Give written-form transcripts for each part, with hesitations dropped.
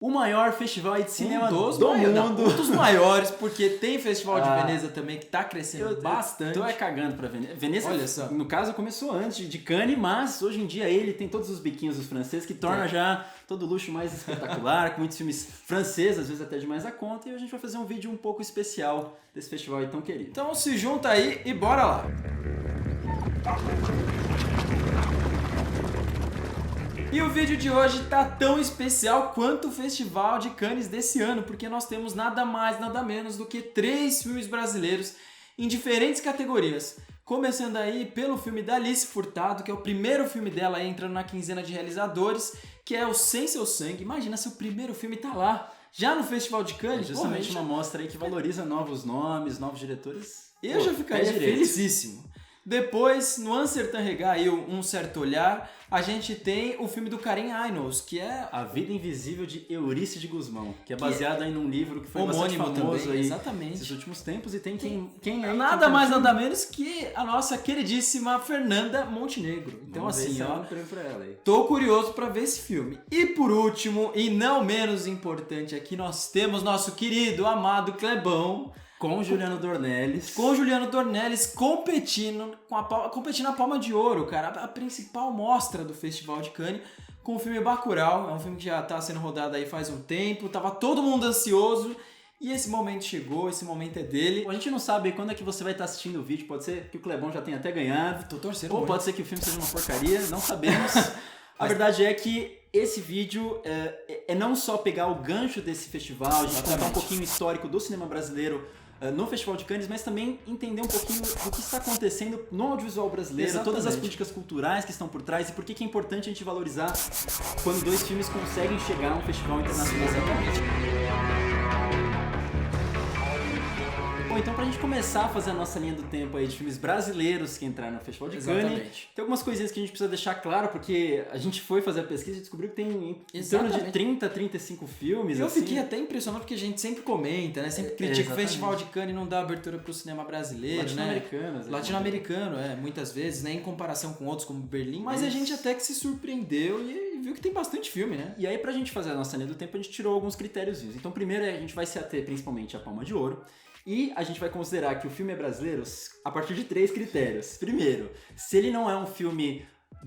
O maior festival aí de cinema do mundo. Um dos maiores, porque tem Festival de Veneza também, que tá crescendo bastante. Tô cagando pra Veneza. Veneza, olha só, no caso, começou antes de Cannes, mas hoje em dia ele tem todos os biquinhos dos franceses, que torna já todo o luxo mais espetacular, com muitos filmes franceses, às vezes até demais a conta, e a gente vai fazer um vídeo um pouco especial desse festival aí tão querido. Então se junta aí e bora lá! E o vídeo de hoje tá tão especial quanto o Festival de Cannes desse ano, porque nós temos nada mais, nada menos do que 3 filmes brasileiros em diferentes categorias. Começando aí pelo filme da Alice Furtado, que é o primeiro filme dela aí, entrando na quinzena de realizadores, que é o Sem Seu Sangue. Imagina se o primeiro filme tá lá, já no Festival de Cannes. Justamente uma mostra aí que valoriza novos nomes, novos diretores. Eu já ficaria felicíssimo. Depois, no Uncertain Regard, Um Certo Olhar, a gente tem o filme do Karim Reynolds, que é A Vida Invisível de Eurídice de Guzmão, que é baseado aí num livro que foi homônimo bastante famoso também, aí exatamente, nesses últimos tempos, e tem quem aí nada mais nada menos que a nossa queridíssima Fernanda Montenegro. Então assim, ó, pra ela aí. Tô curioso pra ver esse filme. E por último, e não menos importante aqui, nós temos nosso querido, amado Clebão, com Juliano Dornelles. Com Juliano Dornelles competindo a Palma de Ouro, cara. A principal mostra do Festival de Cannes com o filme Bacurau. É um filme que já tá sendo rodado aí faz um tempo. Tava todo mundo ansioso. E esse momento chegou, esse momento é dele. A gente não sabe quando é que você vai estar assistindo o vídeo. Pode ser que o Clebão já tenha até ganhado. Tô torcendo. Ou pode ser que o filme seja uma porcaria. Não sabemos. A verdade é que esse vídeo é não só pegar o gancho desse festival, a gente contar um pouquinho histórico do cinema brasileiro no Festival de Cannes, mas também entender um pouquinho do que está acontecendo no audiovisual brasileiro, todas as políticas culturais que estão por trás e por que é importante a gente valorizar quando 2 filmes conseguem chegar a um festival internacional. Exatamente. Bom, então pra gente começar a fazer a nossa linha do tempo aí de filmes brasileiros que entraram no Festival de Cannes, tem algumas coisinhas que a gente precisa deixar claro, porque a gente foi fazer a pesquisa e descobriu que tem em torno de 30, 35 filmes. Eu fiquei até impressionado porque a gente sempre comenta, né? Sempre critica o Festival de Cannes não dá abertura pro cinema brasileiro, latino-americano, né? Latino-americano, muitas vezes, né? Em comparação com outros como Berlim, mas a gente até que se surpreendeu e viu que tem bastante filme, né? E aí pra gente fazer a nossa linha do tempo, a gente tirou alguns critériozinhos. Então primeiro a gente vai se ater principalmente à Palma de Ouro. E a gente vai considerar que o filme é brasileiro a partir de 3 critérios. Primeiro, se ele não é um filme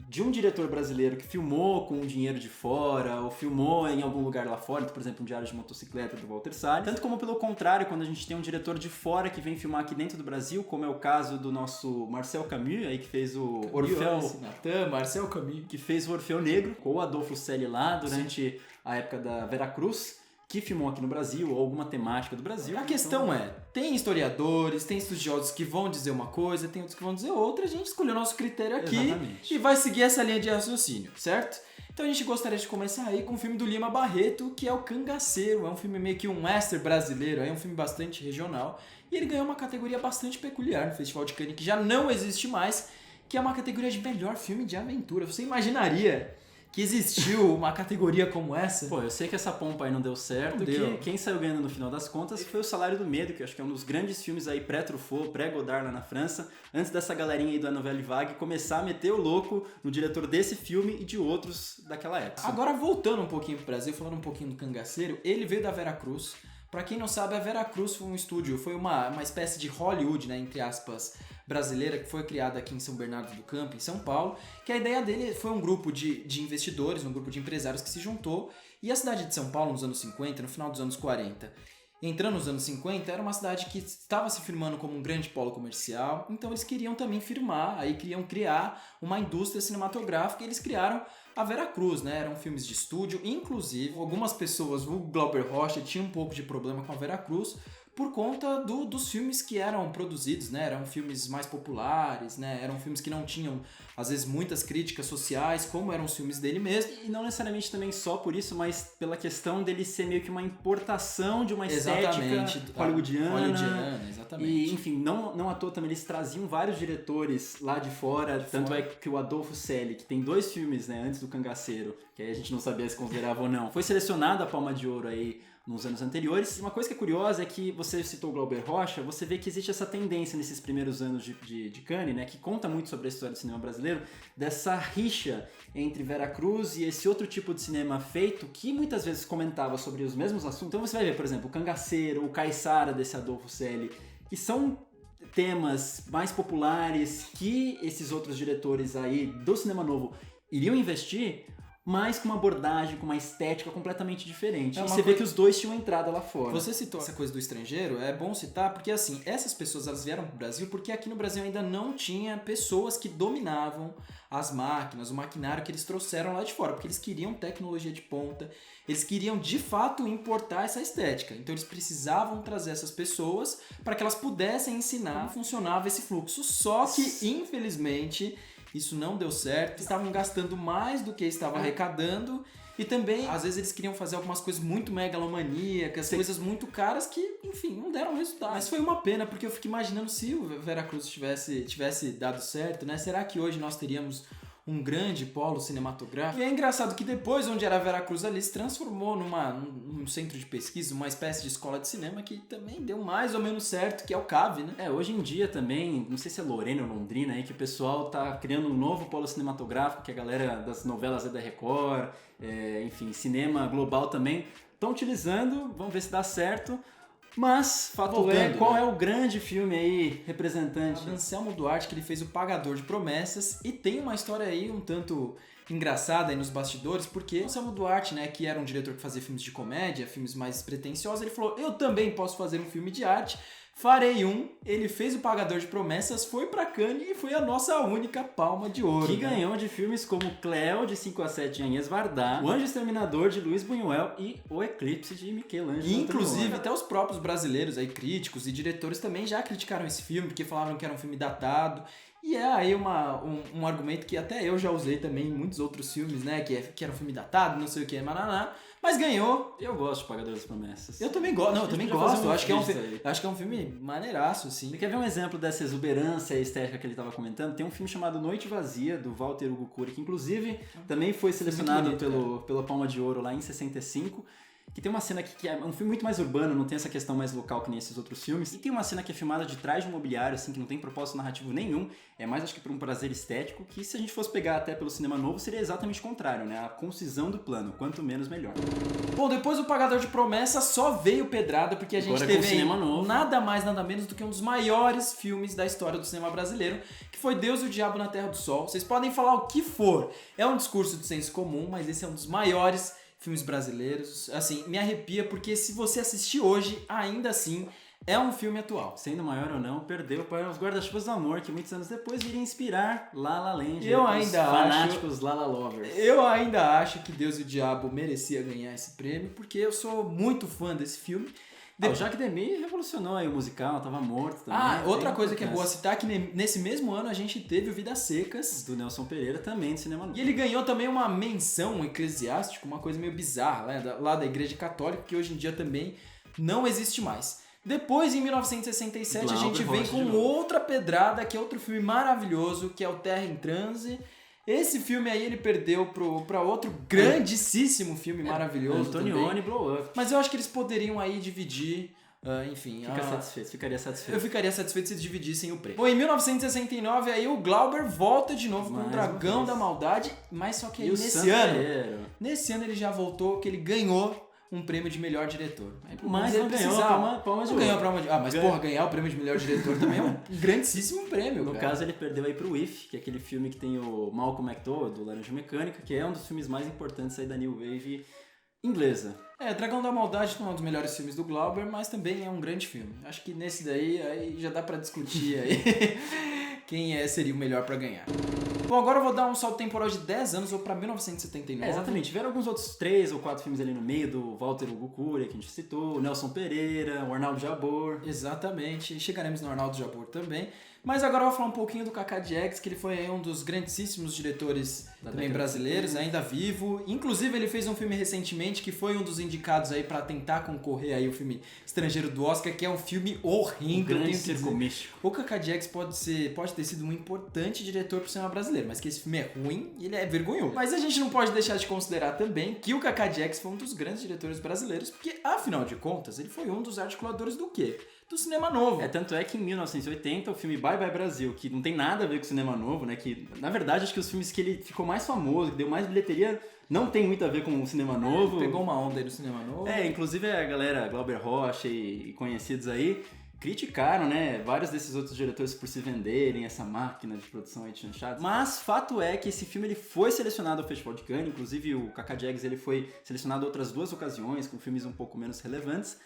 de um diretor brasileiro que filmou com dinheiro de fora, ou filmou em algum lugar lá fora, por exemplo, um Diário de Motocicleta do Walter Salles, tanto como pelo contrário, quando a gente tem um diretor de fora que vem filmar aqui dentro do Brasil, como é o caso do nosso Marcel Camus, aí que fez o Orfeu, Marcel Camus, que fez o Orfeu Negro, com o Adolfo Celi lá durante a época da Vera Cruz, que filmou aqui no Brasil, ou alguma temática do Brasil. A questão tem historiadores, tem estudiosos que vão dizer uma coisa, tem outros que vão dizer outra, a gente escolheu o nosso critério aqui e vai seguir essa linha de raciocínio, certo? Então a gente gostaria de começar aí com o filme do Lima Barreto, que é o Cangaceiro, é um filme meio que um western brasileiro, é um filme bastante regional, e ele ganhou uma categoria bastante peculiar no Festival de Cannes, que já não existe mais, que é uma categoria de melhor filme de aventura. Você imaginaria que existiu uma categoria como essa? Pô, eu sei que essa pompa aí não deu certo, que quem saiu ganhando no final das contas foi o Salário do Medo, que eu acho que é um dos grandes filmes aí pré-Truffaut, pré-Godard lá na França, antes dessa galerinha aí do Nouvelle Vague começar a meter o louco no diretor desse filme e de outros daquela época. Agora, voltando um pouquinho pro Brasil, falando um pouquinho do Cangaceiro, ele veio da Vera Cruz. Pra quem não sabe, a Vera Cruz foi um estúdio, foi uma espécie de Hollywood, né, entre aspas, brasileira, que foi criada aqui em São Bernardo do Campo, em São Paulo, que a ideia dele foi um grupo de investidores, um grupo de empresários que se juntou, e a cidade de São Paulo, nos anos 50, no final dos anos 40, entrando nos anos 50, era uma cidade que estava se firmando como um grande polo comercial, então eles queriam também firmar, aí queriam criar uma indústria cinematográfica, e eles criaram a Vera Cruz, né? Eram filmes de estúdio, inclusive algumas pessoas, o Glauber Rocha, tinha um pouco de problema com a Vera Cruz por conta dos filmes que eram produzidos, né? Eram filmes mais populares, né? Eram filmes que não tinham, às vezes, muitas críticas sociais, como eram os filmes dele mesmo. E não necessariamente também só por isso, mas pela questão dele ser meio que uma importação de uma estética hollywoodiana. Exatamente. E, enfim, não à toa também eles traziam vários diretores lá de fora, tanto é que o Adolfo Celi, que tem 2 filmes, né, antes do Cangaceiro, que aí a gente não sabia se considerava ou não, foi selecionado a Palma de Ouro aí nos anos anteriores. E uma coisa que é curiosa é que você citou o Glauber Rocha, você vê que existe essa tendência nesses primeiros anos de Cannes, né, que conta muito sobre a história do cinema brasileiro, dessa rixa entre Veracruz e esse outro tipo de cinema feito que muitas vezes comentava sobre os mesmos assuntos. Então você vai ver, por exemplo, o Cangaceiro, o Caiçara desse Adolfo Celi, que são temas mais populares que esses outros diretores aí do cinema novo iriam investir, mas com uma abordagem, com uma estética completamente diferente. E você vê que os dois tinham entrada lá fora. Você citou essa coisa do estrangeiro, é bom citar, porque assim, essas pessoas elas vieram pro Brasil porque aqui no Brasil ainda não tinha pessoas que dominavam as máquinas, o maquinário que eles trouxeram lá de fora, porque eles queriam tecnologia de ponta, eles queriam de fato importar essa estética. Então eles precisavam trazer essas pessoas para que elas pudessem ensinar como funcionava esse fluxo. Só que, infelizmente, isso não deu certo, estavam gastando mais do que estavam arrecadando e também, às vezes, eles queriam fazer algumas coisas muito megalomaníacas, coisas muito caras que, enfim, não deram resultado. Mas foi uma pena, porque eu fico imaginando se o Veracruz tivesse dado certo, né? Será que hoje nós teríamos um grande polo cinematográfico? E é engraçado que depois, onde era Veracruz ali, se transformou num centro de pesquisa, uma espécie de escola de cinema que também deu mais ou menos certo, que é o CAV, né? Hoje em dia também, não sei se é Lorena ou Londrina aí, que o pessoal tá criando um novo polo cinematográfico, que a galera das novelas da Record, enfim, cinema global também, estão utilizando, vamos ver se dá certo. Mas, fato qual é o grande filme aí representante? Anselmo Duarte, que ele fez O Pagador de Promessas, e tem uma história aí um tanto engraçada aí nos bastidores, porque o Anselmo Duarte, né, que era um diretor que fazia filmes de comédia, filmes mais pretensiosos, ele falou, eu também posso fazer um filme de arte, farei um. Ele fez O Pagador de Promessas, foi pra Cannes e foi a nossa única palma de ouro. Que ganhou de filmes como Cleo, de 5 a 7, de Agnès Varda, O Anjo Exterminador, de Luiz Buñuel e O Eclipse, de Michelangelo. E, inclusive, até os próprios brasileiros, aí, críticos e diretores também já criticaram esse filme, porque falavam que era um filme datado. E é aí um argumento que até eu já usei também em muitos outros filmes, né? Que era um filme datado, não sei o que, mananá. Mas ganhou. Eu gosto de Pagador das Promessas. Eu também gosto. Não, eu também gosto. Eu acho que é um filme maneiraço, assim. Você quer ver um exemplo dessa exuberância estética que ele estava comentando? Tem um filme chamado Noite Vazia, do Walter Hugo Cury, que inclusive também foi selecionado pela Palma de Ouro lá em 65. Que tem uma cena que é um filme muito mais urbano, não tem essa questão mais local que nem esses outros filmes. E tem uma cena que é filmada de trás de um mobiliário, assim, que não tem propósito narrativo nenhum. É mais, acho que, por um prazer estético, que se a gente fosse pegar até pelo cinema novo, seria exatamente o contrário, né? A concisão do plano. Quanto menos, melhor. Bom, depois do Pagador de Promessas, só veio pedrada, porque a gente teve cinema novo. Nada mais, nada menos do que um dos maiores filmes da história do cinema brasileiro, que foi Deus e o Diabo na Terra do Sol. Vocês podem falar o que for. É um discurso de senso comum, mas esse é um dos maiores filmes brasileiros. Assim, me arrepia, porque se você assistir hoje, ainda assim, é um filme atual. Sendo maior ou não, perdeu para Os Guarda-Chuvas do Amor, que muitos anos depois viria inspirar La La Land. Fanáticos La La Lovers. Eu ainda acho que Deus e o Diabo merecia ganhar esse prêmio, porque eu sou muito fã desse filme. O Jacques Demy revolucionou aí o musical, tava morto também. Outra coisa que é boa citar, que nesse mesmo ano a gente teve o Vidas Secas. Do Nelson Pereira também, do cinema novo. E ele ganhou também uma menção eclesiástica, uma coisa meio bizarra, né, lá da Igreja Católica, que hoje em dia também não existe mais. Depois, em 1967, a gente vem com outra pedrada, que é outro filme maravilhoso, que é o Terra em Transe. Esse filme aí ele perdeu pra outro grandíssimo filme maravilhoso. Antonioni Blow Up. Mas eu acho que eles poderiam aí dividir, enfim. Ficaria satisfeito. Eu ficaria satisfeito se dividissem o prêmio. Bom, em 1969 aí o Glauber volta de novo com o Dragão da Maldade, mas só que aí nesse ano ele já voltou, que ele ganhou um prêmio de melhor diretor. Mas não ganhou a palma de ouro. Mas porra, ganhar o prêmio de melhor diretor também é um grandíssimo prêmio. No caso, ele perdeu aí pro If, que é aquele filme que tem o Malcolm McDowell, do Laranja Mecânica, que é um dos filmes mais importantes aí da New Wave inglesa. Dragão da Maldade não é um dos melhores filmes do Glauber, mas também é um grande filme. Acho que nesse daí aí já dá pra discutir aí quem seria o melhor pra ganhar. Bom, agora eu vou dar um salto temporal de 10 anos, ou pra 1979. Exatamente. Tiveram alguns outros 3 ou 4 filmes ali no meio, do Walter Hugo Cury, que a gente citou, o Nelson Pereira, o Arnaldo Jabor. Exatamente. Chegaremos no Arnaldo Jabor também. Mas agora eu vou falar um pouquinho do Kaká Diegues, que ele foi um dos grandíssimos diretores também brasileiros, ainda vivo. Inclusive ele fez um filme recentemente que foi um dos indicados aí pra tentar concorrer aí o filme estrangeiro do Oscar, que é um filme horrível. Grande Circo Místico. O Kaká Diegues pode ter sido um importante diretor pro cinema brasileiro, mas que esse filme é ruim e ele é vergonhoso. Mas a gente não pode deixar de considerar também que o Kaká Diegues foi um dos grandes diretores brasileiros, porque afinal de contas ele foi um dos articuladores do quê? Do cinema novo. Tanto é que em 1980 o filme Bye Bye Brasil, que não tem nada a ver com o cinema novo, né? Que na verdade acho que os filmes que ele ficou mais famoso, que deu mais bilheteria, não tem muito a ver com o cinema novo. Pegou uma onda aí no cinema novo. Inclusive a galera Glauber Rocha e conhecidos aí criticaram, né, vários desses outros diretores por se venderem essa máquina de produção aí de chanchados. Mas fato é que esse filme ele foi selecionado ao Festival de Cannes, inclusive o Kaká Diegues ele foi selecionado outras 2 ocasiões, com filmes um pouco menos relevantes.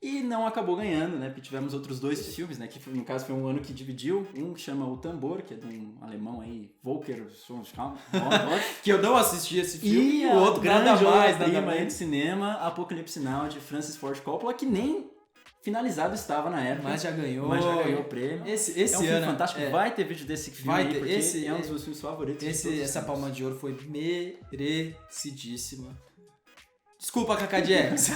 E não acabou ganhando, né? Porque tivemos outros 2 filmes, né? Que no caso foi um ano que dividiu. Um que chama O Tambor, que é de um alemão aí, Volker Schonschkamm, que eu não assisti esse filme. E o outro grande obra-prima aí do cinema, Apocalipse Now, de Francis Ford Coppola, que nem finalizado estava na época. Mas já ganhou o prêmio. Esse é um filme ano, fantástico. Vai ter vídeo desse filme aí, porque esse é um dos meus filmes favoritos. Essa Palma de Ouro foi merecidíssima. Desculpa, Kaká Diegues.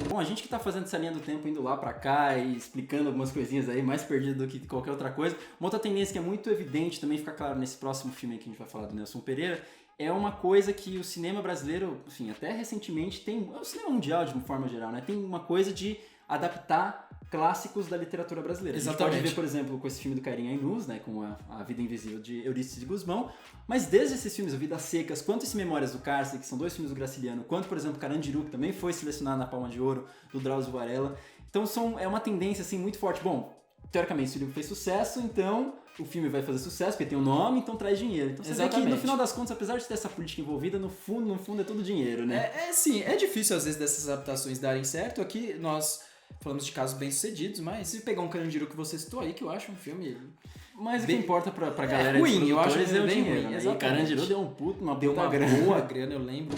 Bom, a gente que tá fazendo essa linha do tempo, indo lá pra cá e explicando algumas coisinhas aí, mais perdido do que qualquer outra coisa. Uma outra tendência que é muito evidente, também fica claro nesse próximo filme que a gente vai falar do Nelson Pereira, é uma coisa que o cinema brasileiro, enfim, até recentemente tem, o cinema mundial de uma forma geral, né, tem uma coisa de adaptar clássicos da literatura brasileira. Exatamente. A gente pode ver, por exemplo, com esse filme do Cairinha Ainus, né, com a Vida Invisível de Eurípides de Gusmão, mas desde esses filmes, o Vidas Secas, quanto esse Memórias do Cárcere, que são 2 filmes do Graciliano, quanto, por exemplo, Carandiru, que também foi selecionado na Palma de Ouro, do Drauzio Varela. Então é uma tendência assim, muito forte. Bom, teoricamente, se o livro fez sucesso, então o filme vai fazer sucesso, porque tem o nome, então traz dinheiro. Então você vê que, no final das contas, apesar de ter essa política envolvida, no fundo é tudo dinheiro, né? Sim, é difícil às vezes dessas adaptações darem certo. Aqui nós falamos de casos bem-sucedidos, mas se pegar um Carandiru que você citou aí, que eu acho um filme... Mas o que importa pra galera ruim, eu acho é o bem dinheiro, ruim, né? E Carandiru deu uma boa grana, eu lembro.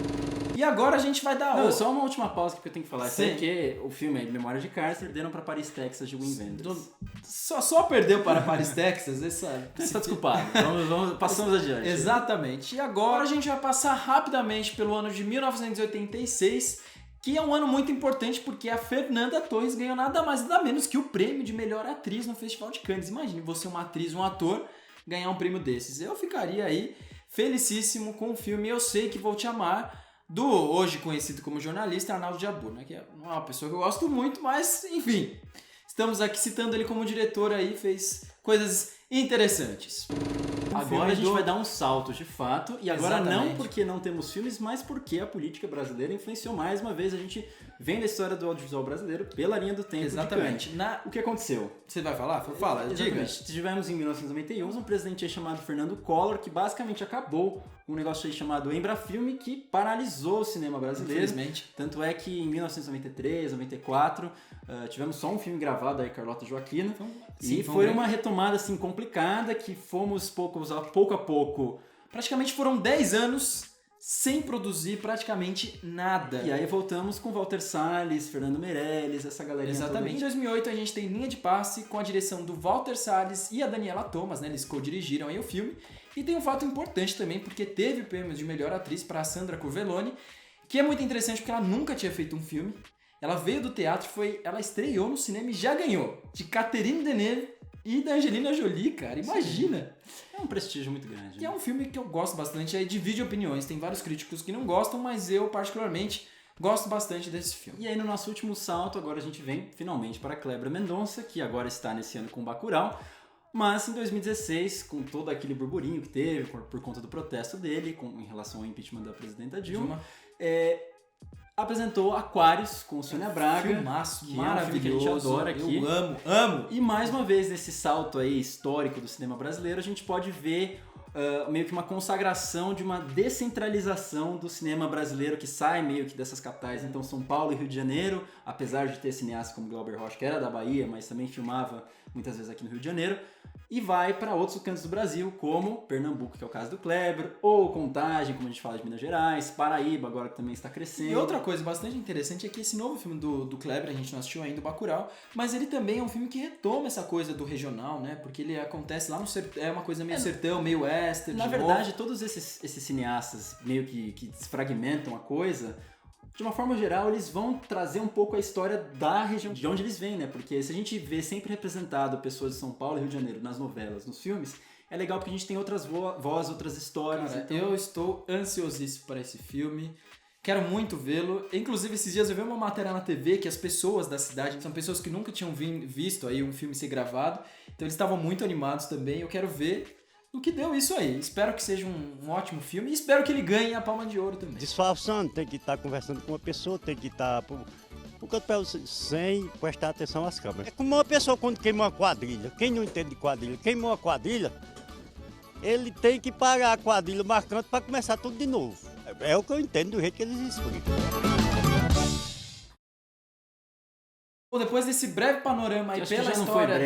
E agora a gente vai dar... Só uma última pausa que eu tenho que falar. Sim. Que o filme é de Memória de Cárcere, deram pra Paris, Texas, de Wim Wenders. Só perdeu para Paris, Texas, você tá desculpado. Passamos adiante. Exatamente. E agora a gente vai passar rapidamente pelo ano de 1986, que é um ano muito importante porque a Fernanda Torres ganhou nada mais nada menos que o prêmio de melhor atriz no Festival de Cannes. Imagine você, uma atriz, um ator, ganhar um prêmio desses. Eu ficaria aí felicíssimo com o filme Eu Sei Que Vou Te Amar, do hoje conhecido como jornalista Arnaldo Jabbour, né? Que é uma pessoa que eu gosto muito, mas enfim, estamos aqui citando ele como diretor aí, fez coisas interessantes. Agora a gente vai dar um salto de fato, e agora Exatamente. Não porque não temos filmes, mas porque a política brasileira influenciou mais uma vez. A gente vem da história do audiovisual brasileiro pela linha do tempo. Exatamente. O que aconteceu? Você vai falar? Fala, diga. Tivemos em 1991 um presidente aí chamado Fernando Collor, que basicamente acabou um negócio aí chamado Embrafilme, que paralisou o cinema brasileiro. Infelizmente. Tanto é que em 1993, 94, tivemos só um filme gravado aí, Carlota Joaquina. Sim, e foi uma retomada assim complicada, que fomos pouco a pouco. Praticamente foram 10 anos sem produzir praticamente nada. E aí voltamos com Walter Salles, Fernando Meirelles, essa galerinha. Exatamente. Em 2008 a gente tem Linha de Passe com a direção do Walter Salles e a Daniela Thomas, né? Eles co-dirigiram aí o filme. E tem um fato importante também, porque teve o prêmio de melhor atriz para a Sandra Curvelone, que é muito interessante porque ela nunca tinha feito um filme. Ela veio do teatro, ela estreou no cinema e já ganhou. De Catherine Deneuve e da Angelina Jolie, cara. Imagina! É um prestígio muito grande. E é um filme que eu gosto bastante, aí divide opiniões. Tem vários críticos que não gostam, mas eu particularmente gosto bastante desse filme. E aí no nosso último salto, agora a gente vem finalmente para Kleber Mendonça, que agora está nesse ano com Bacurau. Mas em 2016, com todo aquele burburinho que teve por conta do protesto dele em relação ao impeachment da presidenta Dilma. Apresentou Aquários com Sônia Braga. Filmaço, maravilhoso, que a gente adora aqui. Eu amo. E mais uma vez, nesse salto aí histórico do cinema brasileiro, a gente pode ver meio que uma consagração de uma descentralização do cinema brasileiro que sai meio que dessas capitais, então São Paulo e Rio de Janeiro, apesar de ter cineastas como Glauber Rocha, que era da Bahia, mas também filmava muitas vezes aqui no Rio de Janeiro, e vai para outros cantos do Brasil, como Pernambuco, que é o caso do Kleber, ou Contagem, como a gente fala de Minas Gerais, Paraíba, agora que também está crescendo. E outra coisa bastante interessante é que esse novo filme do Kleber, a gente não assistiu ainda, o Bacurau, mas ele também é um filme que retoma essa coisa do regional, né? Porque ele acontece lá no sertão, é uma coisa meio sertão, meio western. Na verdade, todos esses cineastas meio que desfragmentam a coisa, de uma forma geral, eles vão trazer um pouco a história da região de onde eles vêm, né? Porque se a gente vê sempre representado pessoas de São Paulo e Rio de Janeiro nas novelas, nos filmes, é legal porque a gente tem outras vozes, outras histórias. Cara, então... eu estou ansiosíssimo para esse filme. Quero muito vê-lo. Inclusive, esses dias eu vi uma matéria na TV que as pessoas da cidade são pessoas que nunca tinham visto aí um filme ser gravado. Então eles estavam muito animados também. Eu quero ver no que deu isso aí. Espero que seja um ótimo filme e espero que ele ganhe a Palma de Ouro também. Disfarçando, tem que estar conversando com uma pessoa, tem que estar por canto sem prestar atenção às câmeras. É como uma pessoa quando queima uma quadrilha. Quem não entende de quadrilha, queimou uma quadrilha, ele tem que parar a quadrilha marcando para começar tudo de novo. É o que eu entendo do jeito que eles explicam. Bom, depois desse breve panorama aí pela história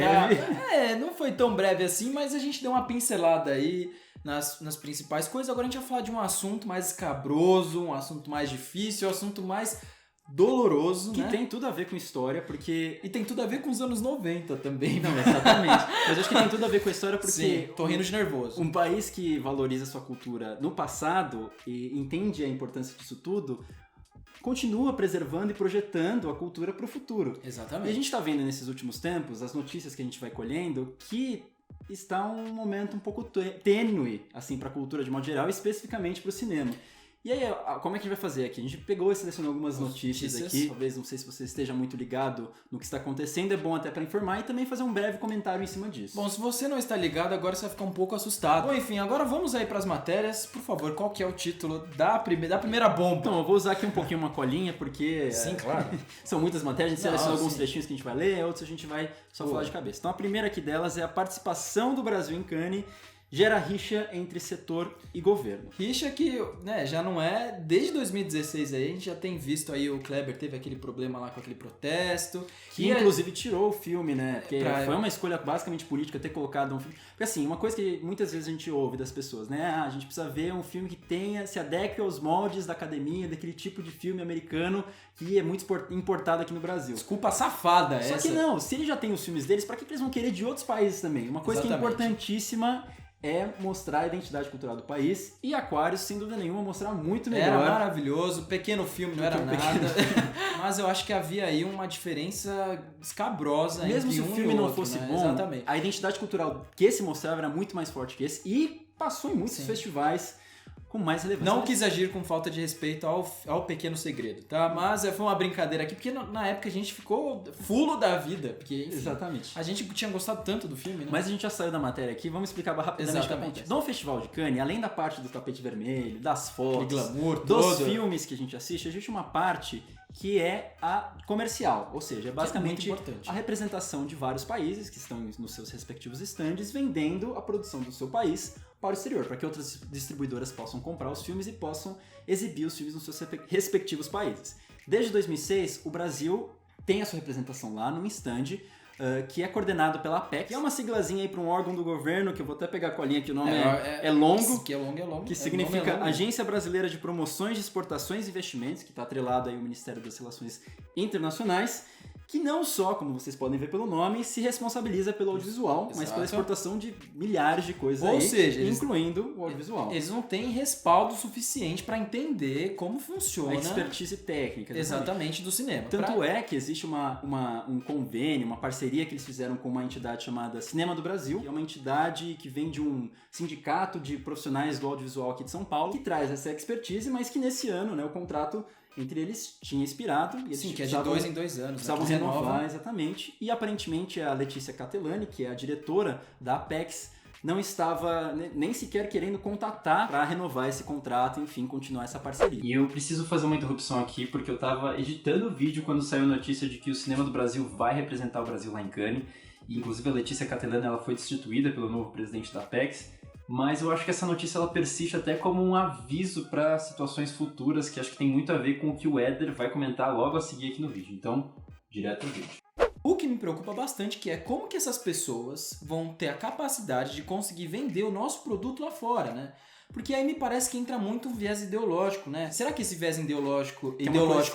não foi tão breve assim, mas a gente deu uma pincelada aí nas principais coisas. Agora a gente vai falar de um assunto mais escabroso, um assunto mais difícil, um assunto mais doloroso, que né? tem tudo a ver com história, porque... E tem tudo a ver com os anos 90 também, né? Não, exatamente. Mas acho que tem tudo a ver com a história porque... Sim, tô rindo de nervoso. Um país que valoriza sua cultura no passado e entende a importância disso tudo, continua preservando e projetando a cultura para o futuro. Exatamente. E a gente está vendo nesses últimos tempos, as notícias que a gente vai colhendo, que está um momento um pouco tênue assim, para a cultura de modo geral, especificamente para o cinema. E aí, como é que a gente vai fazer aqui? A gente pegou e selecionou algumas notícias aqui. Talvez, não sei se você esteja muito ligado no que está acontecendo, é bom até para informar e também fazer um breve comentário em cima disso. Bom, se você não está ligado, agora você vai ficar um pouco assustado. Bom, enfim, agora vamos aí para as matérias. Por favor, qual que é o título da primeira bomba? Então, eu vou usar aqui um pouquinho uma colinha, porque... Sim, claro. São muitas matérias, a gente seleciona alguns trechinhos que a gente vai ler, outros a gente vai só falar de cabeça. Então, a primeira aqui delas é a participação do Brasil em Cannes gera rixa entre setor e governo. Rixa que, né, já não é... Desde 2016 aí, a gente já tem visto aí o Kleber teve aquele problema lá com aquele protesto. Que inclusive tirou o filme, né? Porque foi uma escolha basicamente política ter colocado um filme... Porque assim, uma coisa que muitas vezes a gente ouve das pessoas, né? A gente precisa ver um filme que se adeque aos moldes da academia, daquele tipo de filme americano que é muito importado aqui no Brasil. Desculpa safada essa. Só que não, se ele já tem os filmes deles, pra que eles vão querer de outros países também? Uma coisa que é importantíssima... é mostrar a identidade cultural do país, e Aquários, sem dúvida nenhuma, mostrar muito melhor. Era maravilhoso, pequeno filme, não era nada, mas eu acho que havia aí uma diferença escabrosa mesmo entre se o filme não fosse bom, exatamente. A identidade cultural que esse mostrava era muito mais forte que esse, e passou em muitos festivais com mais relevância. Não quis agir com falta de respeito ao Pequeno Segredo, tá? Mas foi uma brincadeira aqui, porque na época a gente ficou fulo da vida, porque enfim, exatamente. A gente tinha gostado tanto do filme, né? Mas a gente já saiu da matéria aqui, vamos explicar rapidamente o que acontece. No Festival de Cannes, além da parte do tapete vermelho, das fotos, glamour dos filmes que a gente assiste, existe uma parte que é a comercial, ou seja, é basicamente a representação de vários países que estão nos seus respectivos estandes vendendo a produção do seu país para o exterior, para que outras distribuidoras possam comprar os filmes e possam exibir os filmes nos seus respectivos países. Desde 2006, o Brasil tem a sua representação lá num stand que é coordenado pela APEC, que é uma siglazinha aí para um órgão do governo, que eu vou até pegar a colinha que o nome é longo, que significa Agência Brasileira de Promoções de Exportações e Investimentos, que está atrelado aí ao Ministério das Relações Internacionais, que não só, como vocês podem ver pelo nome, se responsabiliza pelo audiovisual, mas pela exportação de milhares de coisas ou seja, incluindo o audiovisual. Eles não têm respaldo suficiente para entender como funciona a expertise técnica. Exatamente do cinema. Tanto é que existe um convênio, uma parceria que eles fizeram com uma entidade chamada Cinema do Brasil, que é uma entidade que vem de um sindicato de profissionais do audiovisual aqui de São Paulo, que traz essa expertise, mas que nesse ano, né, o contrato entre eles tinha expirado. E eles que é de 2 em 2 anos. Precisavam renovar, exatamente. E aparentemente a Letícia Catelani, que é a diretora da Apex, não estava nem sequer querendo contatar para renovar esse contrato, enfim, continuar essa parceria. E eu preciso fazer uma interrupção aqui, porque eu estava editando o vídeo quando saiu a notícia de que o Cinema do Brasil vai representar o Brasil lá em Cannes. E inclusive a Letícia Catelani ela foi destituída pelo novo presidente da Apex. Mas eu acho que essa notícia ela persiste até como um aviso para situações futuras, que acho que tem muito a ver com o que o Éder vai comentar logo a seguir aqui no vídeo. Então, direto ao vídeo. O que me preocupa bastante que é como que essas pessoas vão ter a capacidade de conseguir vender o nosso produto lá fora, né? Porque aí me parece que entra muito um viés ideológico, né? Será que esse viés ideológico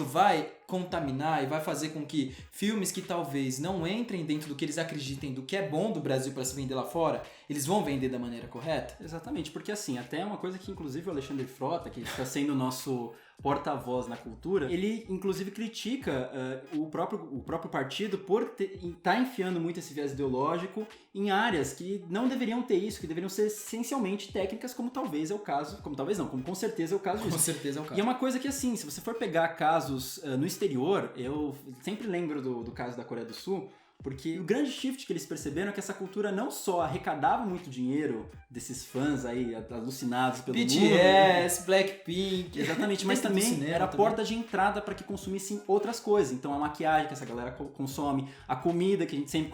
vai contaminar e vai fazer com que filmes que talvez não entrem dentro do que eles acreditem do que é bom do Brasil para se vender lá fora, eles vão vender da maneira correta? Exatamente, porque assim, até uma coisa que inclusive o Alexandre Frota, que está sendo o nosso porta-voz na cultura, ele inclusive critica o próprio partido por estar enfiando muito esse viés ideológico em áreas que não deveriam ter isso, que deveriam ser essencialmente técnicas, como talvez é o caso, como talvez não, como com certeza é o caso disso. Com certeza é o caso. E é uma coisa que assim, se você for pegar casos no exterior, eu sempre lembro do caso da Coreia do Sul, porque o grande shift que eles perceberam é que essa cultura não só arrecadava muito dinheiro desses fãs aí alucinados pelo mundo, BTS, Blackpink, exatamente, mas também era a porta de entrada para que consumissem outras coisas. Então a maquiagem que essa galera consome, a comida que a gente sempre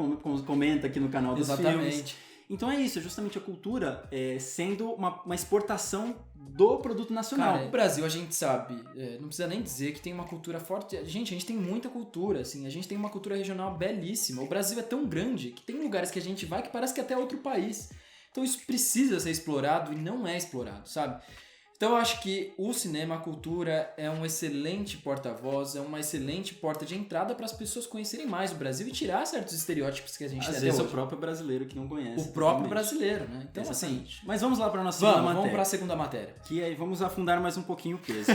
comenta aqui no canal dos filmes. Então é isso, é justamente a cultura sendo uma exportação do produto nacional. Cara, o Brasil, a gente sabe, não precisa nem dizer que tem uma cultura forte. Gente, a gente tem muita cultura, assim, a gente tem uma cultura regional belíssima. O Brasil é tão grande que tem lugares que a gente vai que parece que é até outro país. Então isso precisa ser explorado e não é explorado, sabe? Então eu acho que o cinema, a cultura é um excelente porta-voz, é uma excelente porta de entrada para as pessoas conhecerem mais o Brasil e tirar certos estereótipos que a gente tem às até vezes hoje. O próprio brasileiro que não conhece. O próprio brasileiro, né? Então exatamente. Assim... Mas vamos lá para a nossa segunda matéria. Vamos para a segunda matéria. Que aí vamos afundar mais um pouquinho o peso.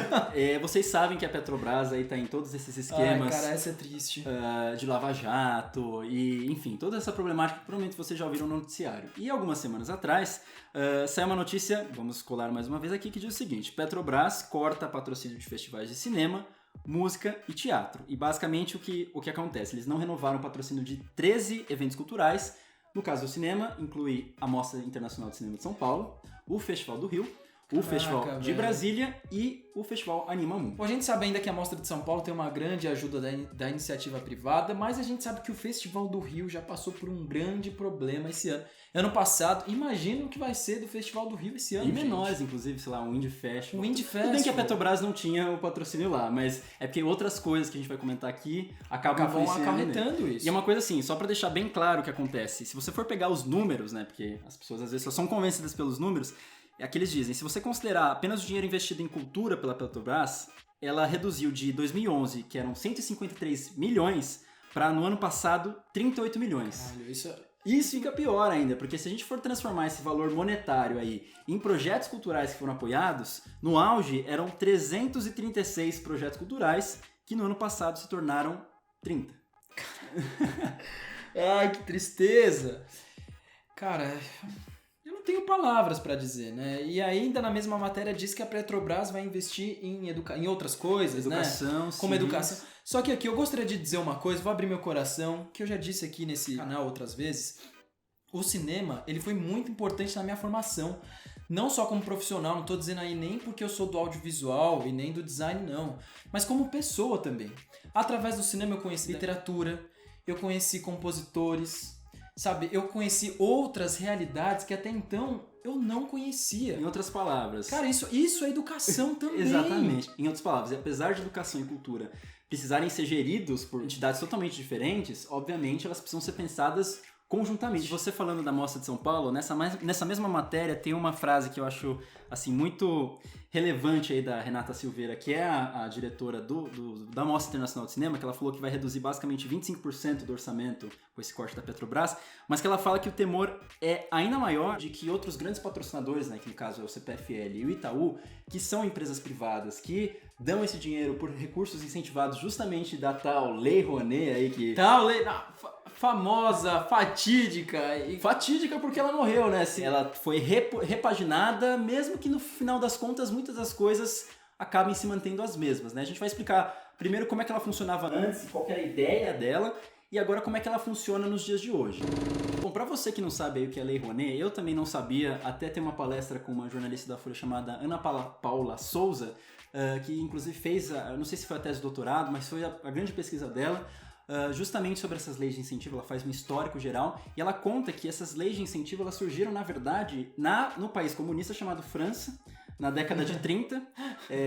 Vocês sabem que a Petrobras aí tá em todos esses esquemas. Ai, cara, essa é triste. De Lava Jato e, enfim, toda essa problemática que provavelmente vocês já ouviram no noticiário. E algumas semanas atrás, saiu uma notícia, vamos colar mais uma vez aqui, que diz o seguinte: Petrobras corta patrocínio de festivais de cinema, música e teatro. E basicamente o que acontece? Eles não renovaram o patrocínio de 13 eventos culturais. No caso do cinema, inclui a Mostra Internacional de Cinema de São Paulo, o Festival do Rio, o Festival de Brasília e o Festival Anima Mundo. Bom, a gente sabe ainda que a Mostra de São Paulo tem uma grande ajuda da iniciativa privada, mas a gente sabe que o Festival do Rio já passou por um grande problema esse ano. Ano passado, imagina o que vai ser do Festival do Rio esse ano, e menores, inclusive, sei lá, um Indie Festival. Um Indie Festival. Tudo bem que a Petrobras não tinha o patrocínio lá, mas é porque outras coisas que a gente vai comentar aqui acabam acarretando isso. E é uma coisa assim, só pra deixar bem claro o que acontece, se você for pegar os números, né, porque as pessoas às vezes só são convencidas pelos números, é que eles dizem, se você considerar apenas o dinheiro investido em cultura pela Petrobras, ela reduziu de 2011, que eram 153 milhões, para no ano passado 38 milhões. Caralho, Isso fica pior ainda, porque se a gente for transformar esse valor monetário aí em projetos culturais que foram apoiados, no auge eram 336 projetos culturais que no ano passado se tornaram 30. Ai, que tristeza! Cara, eu não tenho palavras pra dizer, né? E ainda na mesma matéria diz que a Petrobras vai investir em outras coisas, educação, né? Como educação. Só que aqui eu gostaria de dizer uma coisa, vou abrir meu coração, que eu já disse aqui nesse canal outras vezes. O cinema, ele foi muito importante na minha formação. Não só como profissional, não tô dizendo aí nem porque eu sou do audiovisual e nem do design, não. Mas como pessoa também. Através do cinema eu conheci literatura, eu conheci compositores, sabe? Eu conheci outras realidades que até então eu não conhecia. Em outras palavras... Cara, isso é educação também. Exatamente. Em outras palavras, apesar de educação e cultura precisarem ser geridos por entidades totalmente diferentes, obviamente elas precisam ser pensadas conjuntamente. Você falando da Mostra de São Paulo, nessa mesma matéria tem uma frase que eu acho assim, muito relevante aí da Renata Silveira, que é a diretora da Mostra Internacional de Cinema, que ela falou que vai reduzir basicamente 25% do orçamento com esse corte da Petrobras, mas que ela fala que o temor é ainda maior de que outros grandes patrocinadores, né, que no caso é o CPFL e o Itaú, que são empresas privadas que dão esse dinheiro por recursos incentivados justamente da tal Lei Rouanet aí que... Tal lei... famosa, fatídica. Fatídica porque ela morreu, né? Assim, ela foi repaginada, mesmo que no final das contas muitas das coisas acabem se mantendo as mesmas, né? A gente vai explicar primeiro como é que ela funcionava antes, qual que era a ideia dela, e agora como é que ela funciona nos dias de hoje. Bom, pra você que não sabe aí o que é a Lei Rouanet, eu também não sabia, até ter uma palestra com uma jornalista da Folha chamada Ana Paula Souza, que inclusive fez, não sei se foi a tese de doutorado, mas foi a grande pesquisa dela, justamente sobre essas leis de incentivo. Ela faz um histórico geral e ela conta que essas leis de incentivo elas surgiram, na verdade, no país comunista chamado França, na década de 30,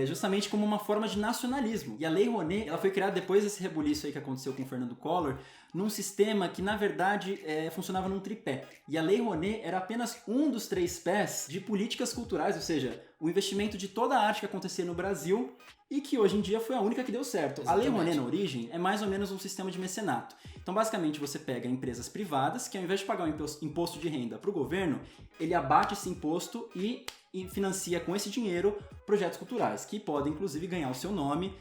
justamente como uma forma de nacionalismo. E a Lei Rouanet, ela foi criada depois desse rebuliço aí que aconteceu com o Fernando Collor, num sistema que, na verdade, funcionava num tripé. E a Lei Rouanet era apenas um dos 3 pés de políticas culturais, ou seja, o investimento de toda a arte que acontecia no Brasil e que hoje em dia foi a única que deu certo. Exatamente. A Lei Rouanet, na origem, é mais ou menos um sistema de mecenato. Então, basicamente, você pega empresas privadas que, ao invés de pagar um imposto de renda para o governo, ele abate esse imposto e financia com esse dinheiro projetos culturais, que podem, inclusive, ganhar o seu nome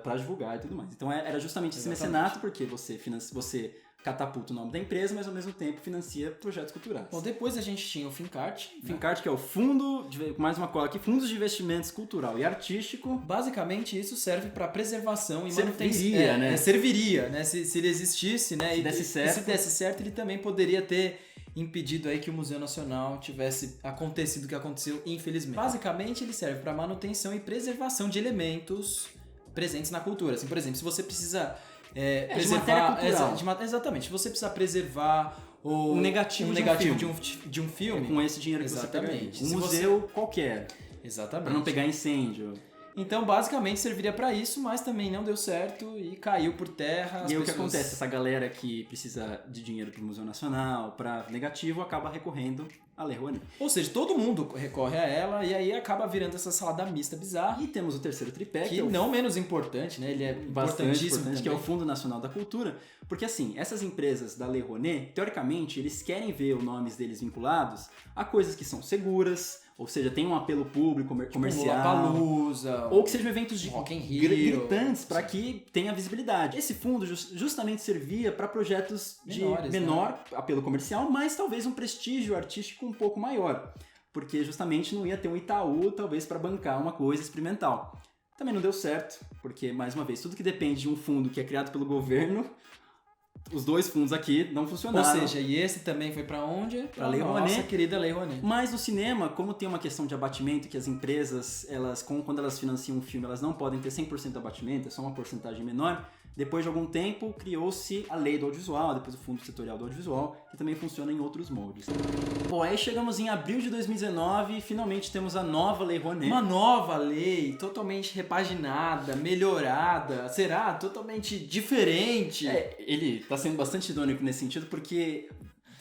para divulgar e tudo mais. Então, era justamente esse mecenato, porque você catapulta o nome da empresa, mas ao mesmo tempo financia projetos culturais. Bom, depois a gente tinha o Fincart. Fincart, que é o fundo, mais uma cola aqui, Fundos de Investimentos Cultural e Artístico. Basicamente, isso serve para preservação e manutenção. Serviria, né? Serviria, né? Se ele existisse, né? Se desse certo. E se desse certo, ele também poderia ter impedido aí que o Museu Nacional tivesse acontecido o que aconteceu, infelizmente. Basicamente, ele serve para manutenção e preservação de elementos presentes na cultura. Assim, por exemplo, se você precisa preservar, exatamente, se você precisa preservar um negativo de um filme, com esse dinheiro que exatamente. Você pega. Um museu qualquer. Exatamente. Para não pegar incêndio. Então, basicamente, serviria para isso, mas também não deu certo e caiu por terra. E aí o que acontece? Essa galera que precisa de dinheiro para o Museu Nacional, para negativo, acaba recorrendo à Lei Rouanet. Ou seja, todo mundo recorre a ela e aí acaba virando essa salada mista bizarra. E temos o terceiro tripé, que não menos importante, né? Ele é importantíssimo também. Que é o Fundo Nacional da Cultura. Porque assim, essas empresas da Lei Rouanet, teoricamente, eles querem ver os nomes deles vinculados a coisas que são seguras, ou seja, tem um apelo público, comercial, Lollapalooza, ou que sejam eventos de Rock in Rio, gritantes para que tenha visibilidade. Esse fundo justamente servia para projetos de menor apelo comercial, mas talvez um prestígio artístico um pouco maior, porque justamente não ia ter um Itaú, talvez, para bancar uma coisa experimental. Também não deu certo, porque, mais uma vez, tudo que depende de um fundo que é criado pelo governo, os 2 fundos aqui não funcionaram. Ou seja, e esse também foi para onde? Para a Lei Rouanet. Nossa querida Lei Rouanet. Mas no cinema, como tem uma questão de abatimento, que as empresas, quando elas financiam um filme, elas não podem ter 100% de abatimento, é só uma porcentagem menor. Depois de algum tempo, criou-se a Lei do Audiovisual, depois o Fundo Setorial do Audiovisual, que também funciona em outros moldes. Bom, aí chegamos em abril de 2019 e finalmente temos a nova Lei Rouanet. Uma nova lei, totalmente repaginada, melhorada, será? Totalmente diferente. Ele está sendo bastante idôneo nesse sentido, porque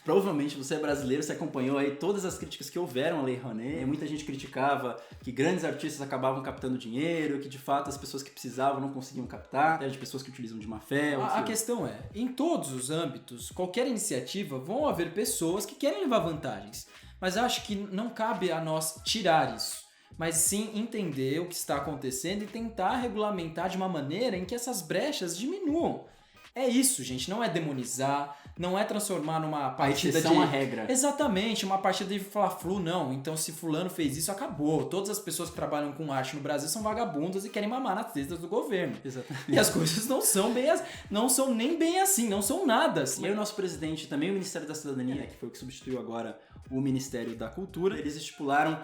provavelmente você é brasileiro, você acompanhou aí todas as críticas que houveram à Lei Rouanet. Muita gente criticava que grandes artistas acabavam captando dinheiro, que de fato as pessoas que precisavam não conseguiam captar, de pessoas que utilizam de má fé. A questão é, em todos os âmbitos, qualquer iniciativa, vão haver pessoas que querem levar vantagens. Mas eu acho que não cabe a nós tirar isso, mas sim entender o que está acontecendo e tentar regulamentar de uma maneira em que essas brechas diminuam. É isso, gente, não é demonizar, não é transformar numa partida de... uma regra. Exatamente, uma partida de Fla-Flu, não. Então, se fulano fez isso, acabou. Todas as pessoas que trabalham com arte no Brasil são vagabundas e querem mamar nas tetas do governo. Exatamente. E as coisas não são nem bem assim, não são nada assim. E aí o nosso presidente, também o Ministério da Cidadania, que foi o que substituiu agora o Ministério da Cultura, eles estipularam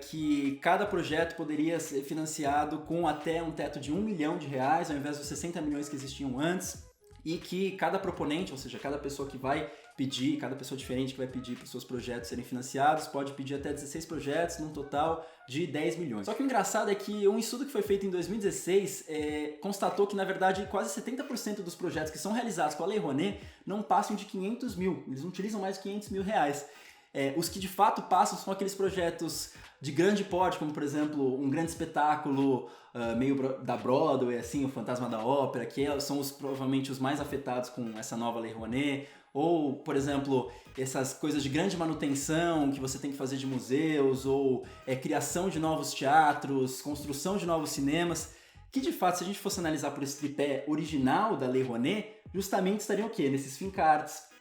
que cada projeto poderia ser financiado com até um teto de R$1 milhão, ao invés dos 60 milhões que existiam antes, e que cada proponente, ou seja, cada pessoa que vai pedir, cada pessoa diferente que vai pedir para os seus projetos serem financiados, pode pedir até 16 projetos, num total de 10 milhões. Só que o engraçado é que um estudo que foi feito em 2016 constatou que, na verdade, quase 70% dos projetos que são realizados com a Lei Rouanet não passam de 500 mil, eles não utilizam mais de 500 mil reais. Os que de fato passam são aqueles projetos de grande porte, como por exemplo um grande espetáculo meio da Broadway, assim, o Fantasma da Ópera, que são provavelmente os mais afetados com essa nova Lei Rouanet, ou por exemplo essas coisas de grande manutenção que você tem que fazer de museus, ou criação de novos teatros, construção de novos cinemas, que de fato, se a gente fosse analisar por esse tripé original da Lei Rouanet, justamente estariam o quê? Nesses Fincarts,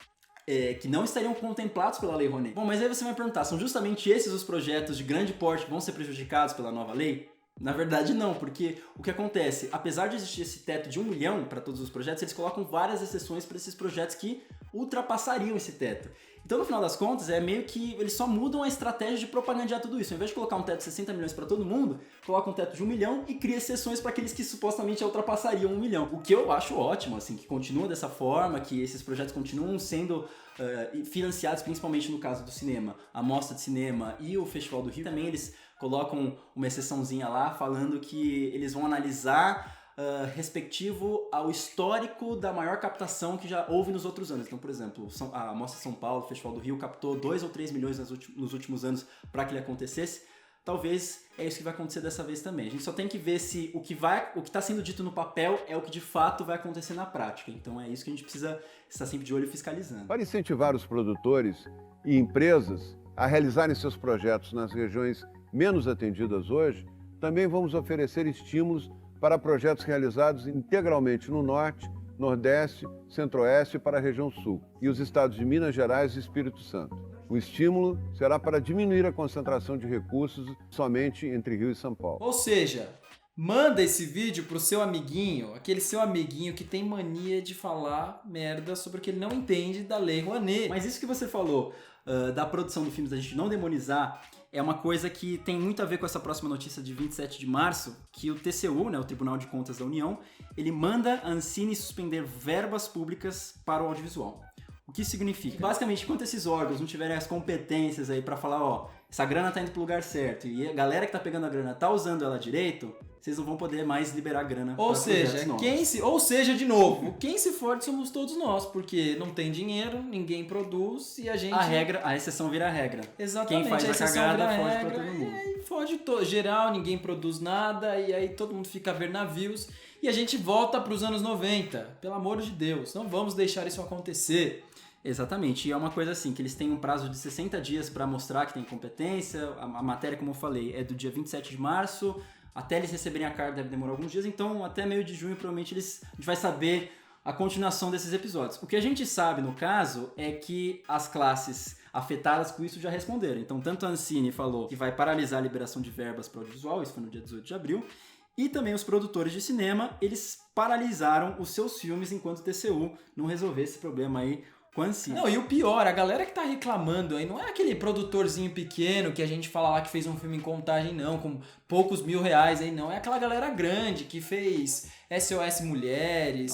que não estariam contemplados pela Lei Rouanet. Bom, mas aí você vai perguntar, são justamente esses os projetos de grande porte que vão ser prejudicados pela nova lei? Na verdade, não, porque o que acontece, apesar de existir esse teto de 1 milhão para todos os projetos, eles colocam várias exceções para esses projetos que ultrapassariam esse teto. Então, no final das contas, é meio que eles só mudam a estratégia de propagandear tudo isso. Ao invés de colocar um teto de 60 milhões para todo mundo, coloca um teto de 1 milhão e cria exceções para aqueles que supostamente ultrapassariam 1 milhão. O que eu acho ótimo, assim, que continua dessa forma, que esses projetos continuam sendo financiados, principalmente no caso do cinema. A Mostra de Cinema e o Festival do Rio também, eles colocam uma exceçãozinha lá falando que eles vão analisar respectivo ao histórico da maior captação que já houve nos outros anos. Então, por exemplo, a Mostra de São Paulo, o Festival do Rio, captou 2 ou 3 milhões nos últimos anos para que ele acontecesse. Talvez é isso que vai acontecer dessa vez também. A gente só tem que ver se o que está sendo dito no papel é o que de fato vai acontecer na prática. Então é isso que a gente precisa estar sempre de olho fiscalizando. Para incentivar os produtores e empresas a realizarem seus projetos nas regiões menos atendidas hoje, também vamos oferecer estímulos para projetos realizados integralmente no Norte, Nordeste, Centro-Oeste e para a região Sul, e os estados de Minas Gerais e Espírito Santo. O estímulo será para diminuir a concentração de recursos somente entre Rio e São Paulo. Ou seja, manda esse vídeo pro seu amiguinho, aquele seu amiguinho que tem mania de falar merda sobre o que ele não entende da Lei Rouanet. Mas isso que você falou da produção do filme, da gente não demonizar, é uma coisa que tem muito a ver com essa próxima notícia de 27 de março, que o TCU, né, o Tribunal de Contas da União, ele manda a Ancine suspender verbas públicas para o audiovisual. O que significa? Basicamente, enquanto esses órgãos não tiverem as competências aí para falar, ó, essa grana tá indo pro lugar certo e a galera que tá pegando a grana tá usando ela direito, vocês não vão poder mais liberar grana. Ou seja, de novo, quem se fode somos todos nós, porque não tem dinheiro, ninguém produz e a gente... A exceção vira a regra. Exatamente. Quem faz a cagada fode pra todo mundo. E aí fode geral, ninguém produz nada e aí todo mundo fica a ver navios e a gente volta pros anos 90. Pelo amor de Deus, não vamos deixar isso acontecer. Exatamente, e é uma coisa assim, que eles têm um prazo de 60 dias para mostrar que tem competência, a matéria, como eu falei, é do dia 27 de março, até eles receberem a carta deve demorar alguns dias, então até meio de junho provavelmente a gente vai saber a continuação desses episódios. O que a gente sabe, no caso, é que as classes afetadas com isso já responderam, então tanto a Ancine falou que vai paralisar a liberação de verbas para o audiovisual, isso foi no dia 18 de abril, e também os produtores de cinema, eles paralisaram os seus filmes enquanto o TCU não resolver esse problema aí. Não, e o pior, a galera que tá reclamando aí não é aquele produtorzinho pequeno que a gente fala lá que fez um filme em Contagem, não, com poucos R$1.000 aí, não. É aquela galera grande que fez SOS Mulheres,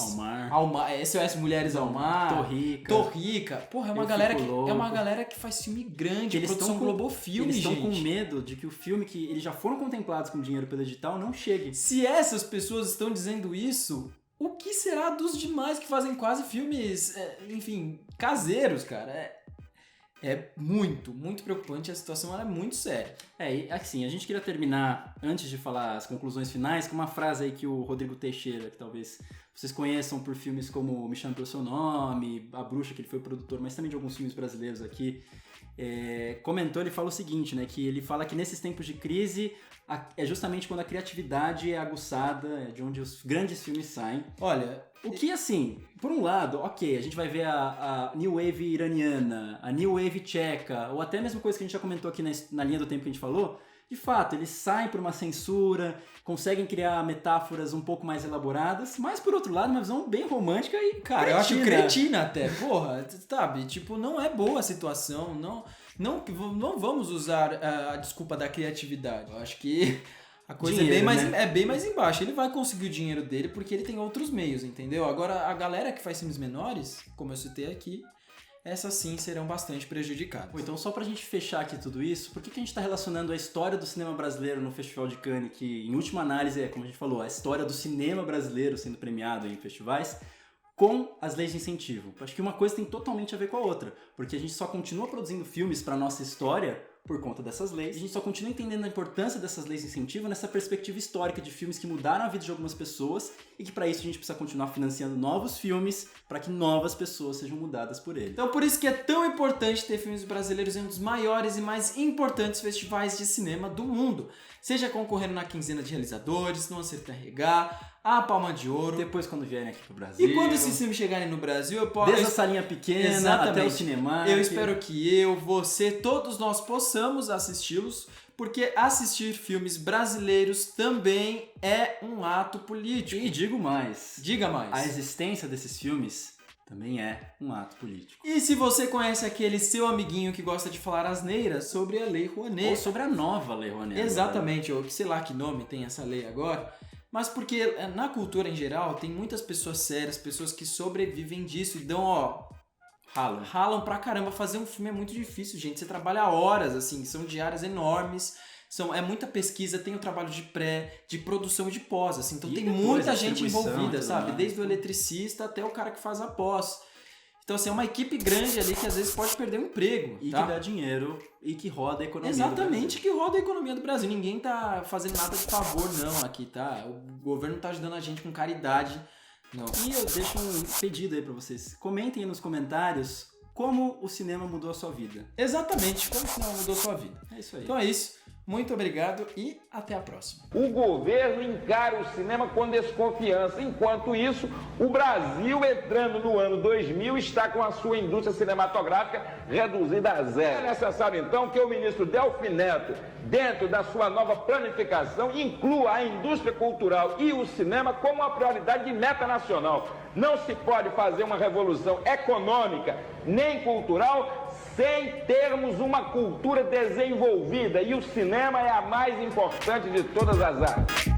SOS Mulheres ao Mar, Torrica. Porra, é uma galera que faz filme grande, eles produção Globo Filme, gente. Eles estão com medo de que o filme que eles já foram contemplados com dinheiro pelo edital não chegue. Se essas pessoas estão dizendo isso, o que será dos demais que fazem quase filmes, enfim, caseiros, cara? É muito, muito preocupante, a situação ela é muito séria. E assim, a gente queria terminar, antes de falar as conclusões finais, com uma frase aí que o Rodrigo Teixeira, que talvez vocês conheçam por filmes como Me Chame Pelo Seu Nome, A Bruxa, que ele foi produtor, mas também de alguns filmes brasileiros aqui, comentou, ele fala o seguinte, né, que ele fala que nesses tempos de crise é justamente quando a criatividade é aguçada, é de onde os grandes filmes saem. Olha, o que assim, por um lado, ok, a gente vai ver a New Wave iraniana, a New Wave tcheca, ou até a mesma coisa que a gente já comentou aqui na linha do tempo que a gente falou, de fato, eles saem por uma censura, conseguem criar metáforas um pouco mais elaboradas, mas por outro lado, uma visão bem romântica e cara, eu acho cretina até, porra, sabe, tipo, não é boa a situação, não vamos usar a desculpa da criatividade. Eu acho que a coisa é bem mais embaixo. Ele vai conseguir o dinheiro dele porque ele tem outros meios, entendeu? Agora, a galera que faz filmes menores, como eu citei aqui, essas sim serão bastante prejudicadas. Então, só pra gente fechar aqui tudo isso, por que a gente tá relacionando a história do cinema brasileiro no Festival de Cannes, que em última análise é, como a gente falou, a história do cinema brasileiro sendo premiado em festivais, com as leis de incentivo? Acho que uma coisa tem totalmente a ver com a outra, porque a gente só continua produzindo filmes para nossa história por conta dessas leis, a gente só continua entendendo a importância dessas leis de incentivo nessa perspectiva histórica de filmes que mudaram a vida de algumas pessoas e que para isso a gente precisa continuar financiando novos filmes para que novas pessoas sejam mudadas por ele. Então por isso que é tão importante ter filmes brasileiros em um dos maiores e mais importantes festivais de cinema do mundo. seja concorrendo na quinzena de realizadores, no Acerto RH, a Palma de Ouro. Depois quando vierem aqui pro Brasil. E quando esses filmes chegarem no Brasil, eu posso... Desde a salinha pequena até o cinema. Eu espero que eu, você, todos nós possamos assisti-los, porque assistir filmes brasileiros também é um ato político. E digo mais. Diga mais. A existência desses filmes também é um ato político. E se você conhece aquele seu amiguinho que gosta de falar asneiras sobre a Lei Rouanet... Ou sobre a nova Lei Rouanet. Exatamente, ou sei lá que nome tem essa lei agora, mas porque na cultura em geral tem muitas pessoas sérias, pessoas que sobrevivem disso e dão, ralam pra caramba. Fazer um filme é muito difícil, gente. Você trabalha horas, assim, são diárias enormes, é muita pesquisa, tem o trabalho de pré, de produção e de pós, assim, então E tem depois muita a gente distribuição, envolvida, tudo sabe? mais. Desde o eletricista até o cara que faz a pós. Então, assim, é uma equipe grande ali que às vezes pode perder o emprego, E tá? que dá dinheiro e que roda a economia. Exatamente, que roda a economia do Brasil. Ninguém tá fazendo nada de favor, não, aqui, tá? O governo tá ajudando a gente com caridade, não. E eu deixo um pedido aí pra vocês. Comentem aí nos comentários como o cinema mudou a sua vida. Exatamente, como o cinema mudou sua vida. É isso aí. Então é isso, muito obrigado e até a próxima. O governo encara o cinema com desconfiança. Enquanto isso, o Brasil, entrando no ano 2000, está com a sua indústria cinematográfica reduzida a zero. É necessário, então, que o ministro Delfim Neto, dentro da sua nova planificação, inclua a indústria cultural e o cinema como uma prioridade de meta nacional. Não se pode fazer uma revolução econômica nem cultural sem termos uma cultura desenvolvida, e o cinema é a mais importante de todas as artes.